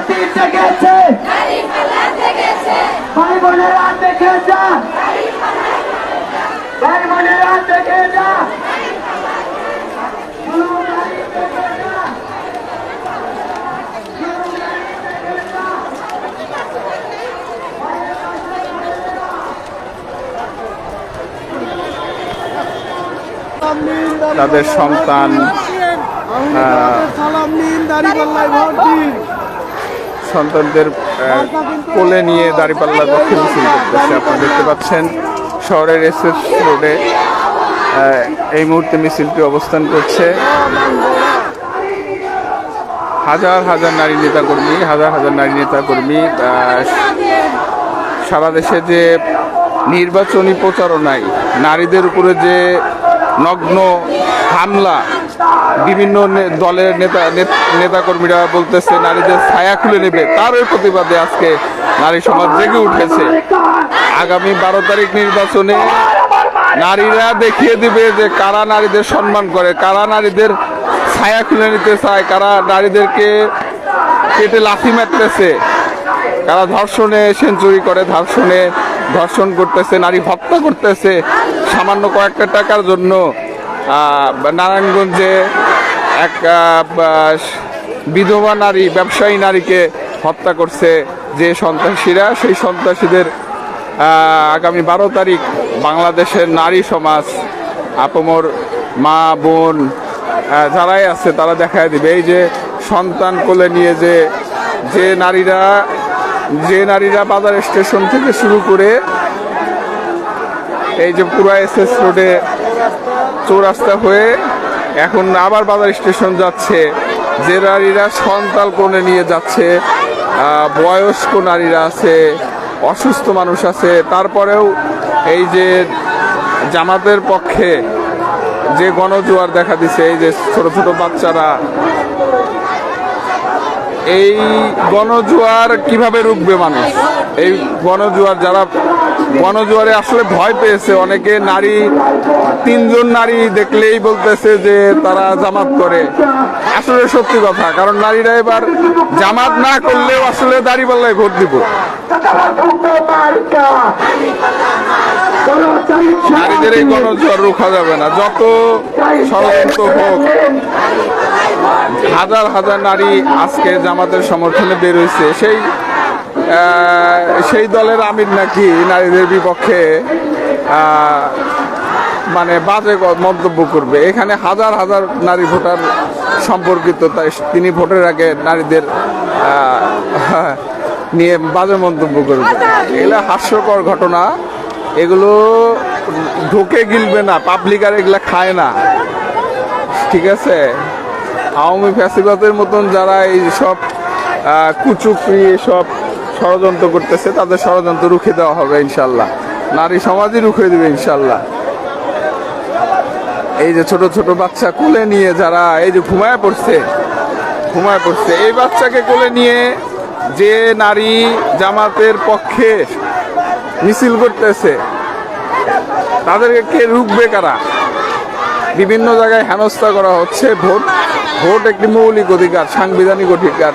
জাতি জেগেছে, ভাই বোনেরা দেখে যা, ভাই বোনেরা দেখে যা, তাদের সন্তান সন্তানদের কোলে নিয়ে দাঁড়িপাল্লার পক্ষে মিছিল করতেছে। আপনারা দেখতে পাচ্ছেন শহরের এসএস রোডে এই মুহূর্তে মিছিলটি অবস্থান করছে। হাজার হাজার নারী নেতাকর্মী, হাজার হাজার নারী নেতাকর্মী সারা দেশে যে নির্বাচনী প্রচারণায় নারীদের উপরে যে নগ্ন হামলা, বিভিন্ন দলের নেতাকর্মীরা বলতেছে নারীদের ছায়া খুলে নেবে, তারই প্রতিবাদে আজকে নারী সমাজ জেগে উঠেছে। আগামী 12 তারিখ নির্বাচনে নারীরা দেখিয়ে দিবে যে কারা নারীদের সম্মান করে, কারা নারীদের ছায়া খুলে নিতে চায়, কারা নারীদেরকে পেটে লাথি মারতেছে, কারা ধর্ষণে সেঞ্চুরি করে, ধর্ষণ করতেছে, নারী হত্যা করতেছে সামান্য কয়েকটা টাকার জন্য। নারায়ণগঞ্জে এক বিধবা নারী, ব্যবসায়ী নারীকে হত্যা করছে যে সন্ত্রাসীরা, সেই সন্ত্রাসীদের আগামী 12 তারিখ বাংলাদেশের নারী সমাজ, আপমর মা বোন যারাই আছে তারা দেখায় দিবে। এই যে সন্তান কোলে নিয়ে যে নারীরা বাজার স্টেশন থেকে শুরু করে এই যে পুরা এসএস রোডে চৌরাস্তা হয়ে এখন আবার বাজার স্টেশন যাচ্ছে, যে নারীরা সন্তান কোলে নিয়ে যাচ্ছে, বয়স্ক নারীরা আছে, অসুস্থ মানুষ আছে, তারপরেও এই যে জামাতের পক্ষে যে গণজোয়ার দেখা দিচ্ছে, এই যে ছোট ছোট বাচ্চারা, এই গণজোয়ার কিভাবে রুখবে মানুষ? এই গণজোয়ারে আসলে ভয় পেয়েছে অনেকে। নারী 3 জন নারী দেখলেই বলতেছে যে তারা জামাত করে। আসলে সত্যি কথা, কারণ নারীরা এবার জামাত না করলেও আসলে দাঁড়িপাল্লায় ভোট দিব। নারীদের এই গণজোয়ার রোখা যাবে না, যত ষড়যন্ত্র হোক। হাজার হাজার নারী আজকে জামাতের সমর্থনে বের হয়েছে। সেই দলের আমির নাকি নারীদের বিপক্ষে মানে বাজে মন্তব্য করবে। এখানে হাজার হাজার নারী ভোটার সম্পর্কিত, তাই তিনি ভোটের আগে নারীদের নিয়ে বাজে মন্তব্য করবে। এগুলো হাস্যকর ঘটনা, এগুলো ঢোকে গিলবে না, পাবলিক আর এগুলা খায় না, ঠিক আছে? আওয়ামী ফ্যাসিবাদের মতন যারা এই সব কুচুকরি সব ষড়যন্ত্র করতেছে, তাদের ষড়যন্ত্র রুখে দেওয়া হবে ইনশাল্লাহ। নারী সমাজই রুখে দেবে ইনশাল্লাহ। এই যে ছোট ছোট বাচ্চা কোলে নিয়ে যারা এই যে ঘুমায় পড়ছে, এই বাচ্চাকে কোলে নিয়ে যে নারী জামাতের পক্ষে মিছিল করতেছে, তাদেরকে কে রুখবে? কারা? বিভিন্ন জায়গায় হেনস্থা করা হচ্ছে। ভোট একটি মৌলিক অধিকার, সাংবিধানিক অধিকার,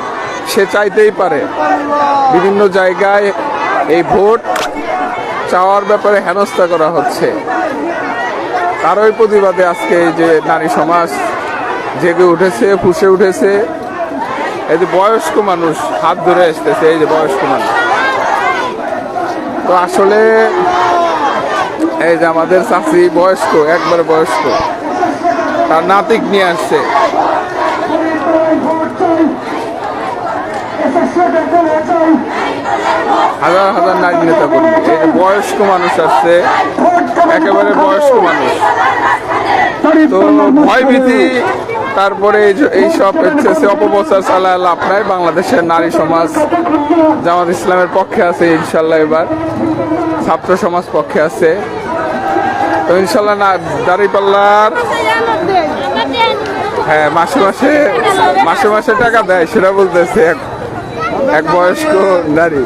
সে চাইতেই পারে। বিভিন্ন জায়গায় এই ভোট চাওয়ার ব্যাপারে হেনস্থা করা হচ্ছে। তারই প্রতিবাদে আজকে এই যে নারী সমাজ জেগে উঠেছে, ফুঁসে উঠেছে। এই যে বয়স্ক মানুষ হাত ধরে আসতেছে, এই যে বয়স্ক মানুষ। তো আসলে এই যে আমাদের চাচি বয়স্ক, একবারে বয়স্ক, তার নাতিক নিয়ে আসছে। হাজার হাজার নারী নেতা কর্মী, এই যে বয়স্ক মানুষ আসছে, একেবারে বয়স্ক মানুষ। তো ভয়ভীতি, তারপরে এইসব অপপ্রচার চালায় লাভ নাই। বাংলাদেশের নারী সমাজ জামাত ইসলামের পক্ষে আছে ইনশাল্লাহ, এবার ছাত্র সমাজ পক্ষে আছে। তো ইনশাল্লাহ না দাঁড়িপাল্লার হ্যাঁ মাসে মাসে টাকা দেয়, সেটা বলতেছে এক বয়স্ক নারী।